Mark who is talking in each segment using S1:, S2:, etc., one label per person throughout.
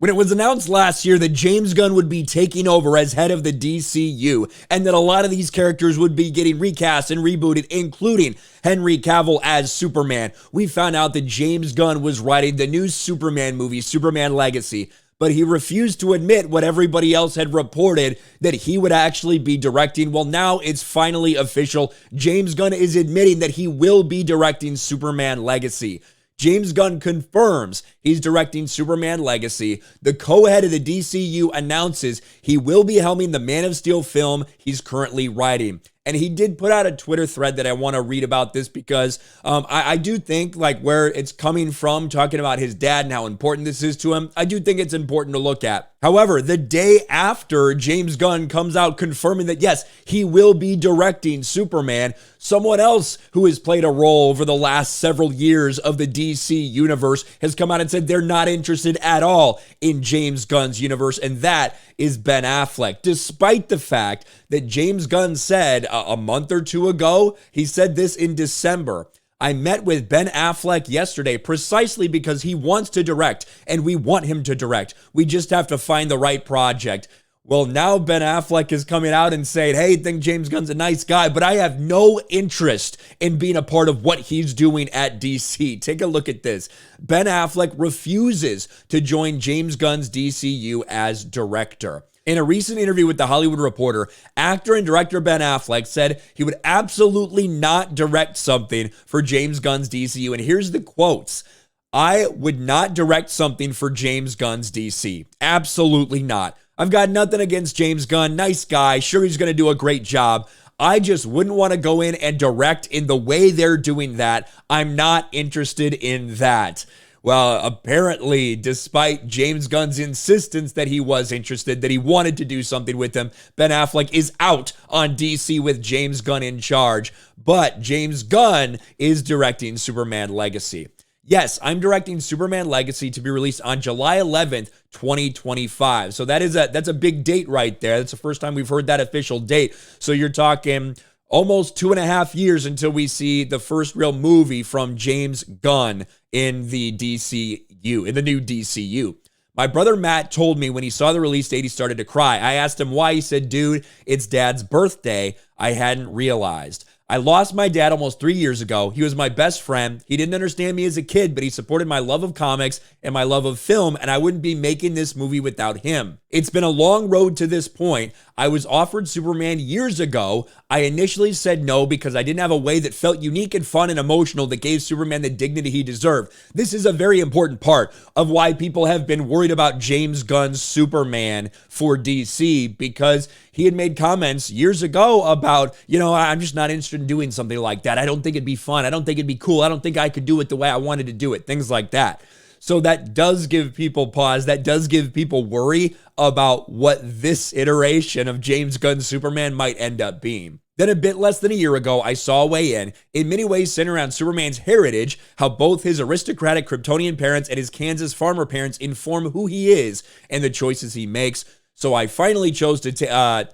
S1: When it was announced last year that James Gunn would be taking over as head of the DCU and that a lot of these characters would be getting recast and rebooted, including Henry Cavill as Superman, we found out that James Gunn was writing the new Superman movie, Superman Legacy, but he refused to admit what everybody else had reported, that he would actually be directing. Well, now it's finally official. James Gunn is admitting that he will be directing Superman Legacy. James Gunn confirms he's directing Superman Legacy. The co-head of the DCU announces he will be helming the Man of Steel film he's currently writing. And he did put out a Twitter thread that I want to read about this because I do think, like, where it's coming from, talking about his dad and how important this is to him, I do think it's important to look at. However, the day after James Gunn comes out confirming that, yes, he will be directing Superman, someone else who has played a role over the last several years of the DC universe has come out and said they're not interested at all in James Gunn's universe, and that is Ben Affleck. Despite the fact that James Gunn said a month or two ago, he said this in December, I met with Ben Affleck yesterday precisely because he wants to direct and we want him to direct. We just have to find the right project. Well, now Ben Affleck is coming out and saying, hey, I think James Gunn's a nice guy, but I have no interest in being a part of what he's doing at DC. Take a look at this. Ben Affleck refuses to join James Gunn's DCU as director. In a recent interview with The Hollywood Reporter, actor and director Ben Affleck said he would absolutely not direct something for James Gunn's DCU. And here's the quotes. I would not direct something for James Gunn's DC. Absolutely not. I've got nothing against James Gunn. Nice guy. Sure, he's going to do a great job. I just wouldn't want to go in and direct in the way they're doing that. I'm not interested in that. Well, apparently, despite James Gunn's insistence that he was interested, that he wanted to do something with him, Ben Affleck is out on DC with James Gunn in charge. But James Gunn is directing Superman Legacy. Yes, I'm directing Superman Legacy to be released on July 11th, 2025. So that's a big date right there. That's the first time we've heard that official date. So you're talking almost 2.5 years until we see the first real movie from James Gunn in the DCU, in the new DCU. My brother Matt told me when he saw the release date, he started to cry. I asked him why. He said, dude, it's Dad's birthday. I hadn't realized. I lost my dad almost 3 years ago. He was my best friend. He didn't understand me as a kid, but he supported my love of comics and my love of film, and I wouldn't be making this movie without him. It's been a long road to this point. I was offered Superman years ago. I initially said no because I didn't have a way that felt unique and fun and emotional that gave Superman the dignity he deserved. This is a very important part of why people have been worried about James Gunn's Superman for DC, because he had made comments years ago about, I'm just not interested in doing something like that. I don't think it'd be fun. I don't think it'd be cool. I don't think I could do it the way I wanted to do it. Things like that. So that does give people pause. That does give people worry about what this iteration of James Gunn's Superman might end up being. Then a bit less than a year ago, I saw a weigh in many ways centered around Superman's heritage, how both his aristocratic Kryptonian parents and his Kansas farmer parents inform who he is and the choices he makes. So I finally chose to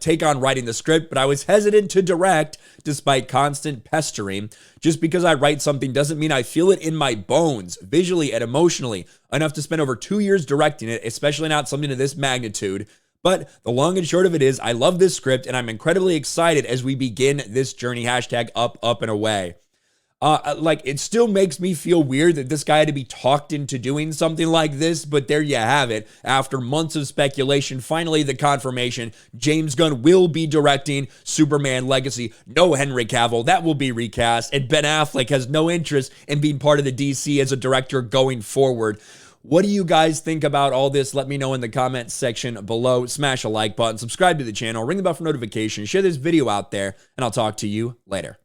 S1: take on writing the script, but I was hesitant to direct despite constant pestering. Just because I write something doesn't mean I feel it in my bones, visually and emotionally, enough to spend over 2 years directing it, especially not something of this magnitude. But the long and short of it is, I love this script and I'm incredibly excited as we begin this journey. # up and away. It still makes me feel weird that this guy had to be talked into doing something like this, but there you have it. After months of speculation, finally the confirmation, James Gunn will be directing Superman Legacy. No Henry Cavill, that will be recast, and Ben Affleck has no interest in being part of the DC as a director going forward. What do you guys think about all this? Let me know in the comments section below. Smash a like button, subscribe to the channel, ring the bell for notifications, share this video out there, and I'll talk to you later.